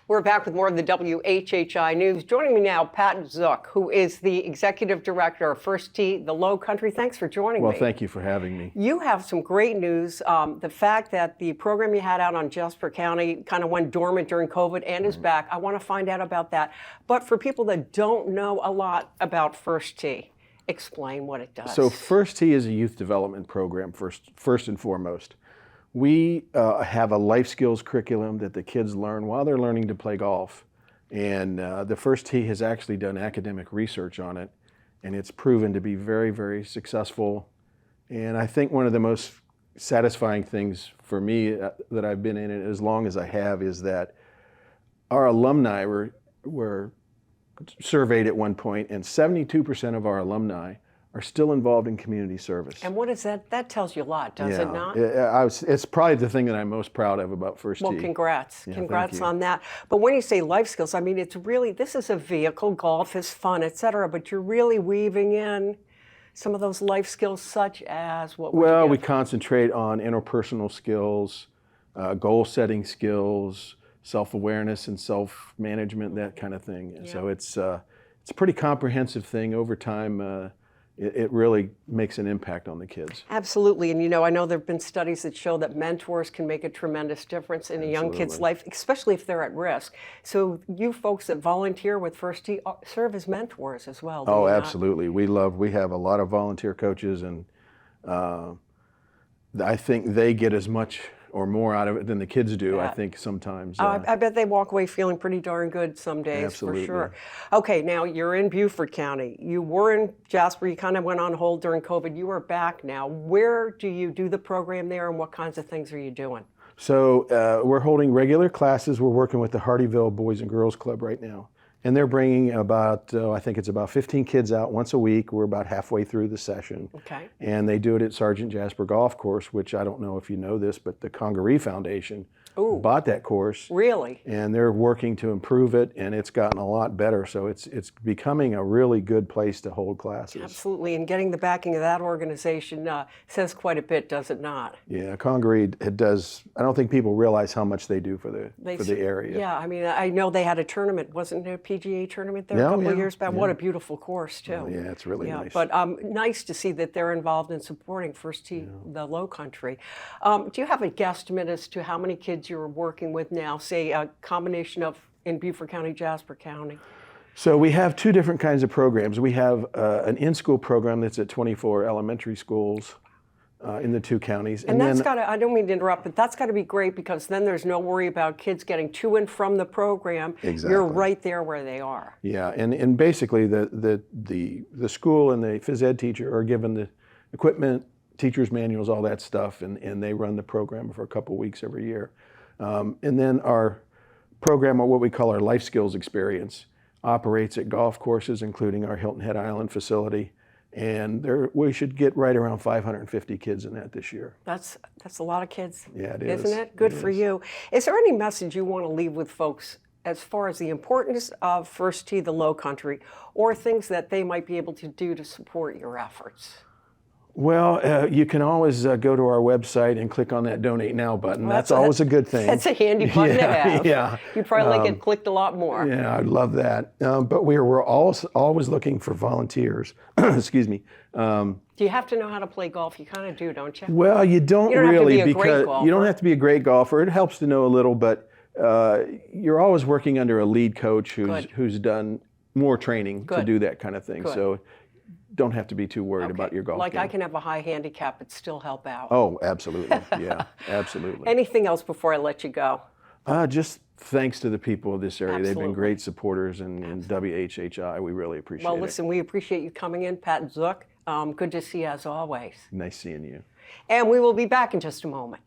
We're back with more of the WHHI News. Joining me now, PZuk, who is the Executive Director of First Tee, the Lowcountry. Thanks for joining me. Well, thank you for having me. You have some great news. The fact that the program you had out on Jasper County kind of went dormant during COVID and is back. I want to find out about that. But for people that don't know a lot about First Tee, explain what it does. So First Tee is a youth development program, first and foremost. We have a life skills curriculum that the kids learn while they're learning to play golf. And the First Tee has actually done academic research on it, and it's proven to be very, very successful. And I think one of the most satisfying things for me that I've been in it as long as I have is that our alumni were surveyed at one point, and 72% of our alumni are still involved in community service. And what is that? That tells you a lot, does it not? It's probably the thing that I'm most proud of about First Tee. Well, congrats. Yeah, congrats on that. But when you say life skills, I mean, it's really, this is a vehicle, golf is fun, et cetera, but you're really weaving in some of those life skills such as what would Well, you we give? concentrate on interpersonal skills, goal setting skills, self-awareness and self-management, that kind of thing. Yeah. So it's a pretty comprehensive thing. Over time, it really makes an impact on the kids. Absolutely, and you know, I know there have been studies that show that mentors can make a tremendous difference in a young kid's life, especially if they're at risk. So you folks that volunteer with First Tee serve as mentors as well, do you not? Absolutely. We have a lot of volunteer coaches, and I think they get as much or more out of it than the kids do. Yeah. I think sometimes. I bet they walk away feeling pretty darn good some days. Absolutely. For sure. Okay, now you're in Beaufort County. You were in Jasper. You kind of went on hold during COVID. You are back now. Where do you do the program there, and what kinds of things are you doing? So we're holding regular classes. We're working with the Hardyville Boys and Girls Club right now. And they're bringing about, I think it's about 15 kids out once a week. We're about halfway through the session. Okay. And they do it at Sergeant Jasper Golf Course, which I don't know if you know this, but the Congaree Foundation bought that course. Really? And they're working to improve it, and it's gotten a lot better. So it's becoming a really good place to hold classes. Absolutely, and getting the backing of that organization says quite a bit, does it not? Yeah, Congaree, it does. I don't think people realize how much they do for the area. Yeah, I mean, I know they had a tournament. Wasn't there a PGA tournament there a couple of years back? Yeah. What a beautiful course, too. Oh, yeah, it's really nice. But nice to see that they're involved in supporting First Tee, the Lowcountry. Do you have a guesstimate as to how many kids you're working with now, say a combination of in Beaufort County, Jasper County? So we have two different kinds of programs. We have an in-school program that's at 24 elementary schools in the two counties. And that's got to, I don't mean to interrupt, but that's got to be great because then there's no worry about kids getting to and from the program. Exactly. You're right there where they are. Yeah, and basically the school and the phys ed teacher are given the equipment, teacher's manuals, all that stuff, and they run the program for a couple weeks every year. And then our program, or what we call our life skills experience, operates at golf courses, including our Hilton Head Island facility. And we should get right around 550 kids in that this year. That's a lot of kids. Yeah, it is. Isn't it? Good for you. Is there any message you want to leave with folks as far as the importance of First Tee, the Lowcountry, or things that they might be able to do to support your efforts? Well, you can always go to our website and click on that Donate Now button. Well, that's always a good thing. That's a handy button to have. Yeah. You probably like it clicked a lot more. Yeah, I'd love that. But we're always looking for volunteers. Excuse me. Do you have to know how to play golf? You kind of do, don't you? Well, you don't have really, to be a great because golfer. you don't have to be a great golfer. It helps to know a little, but you're always working under a lead coach who's done more training to do that kind of thing. Good. So don't have to be just worried about your golf game. I can have a high handicap but still help out. Oh, absolutely. Yeah, absolutely. Anything else before I let you go? Just thanks to the people of this area. Absolutely. They've been great supporters, and WHHI, we really appreciate it. Well, listen, we appreciate you coming in, PZuk. Good to see you as always. Nice seeing you. And we will be back in just a moment.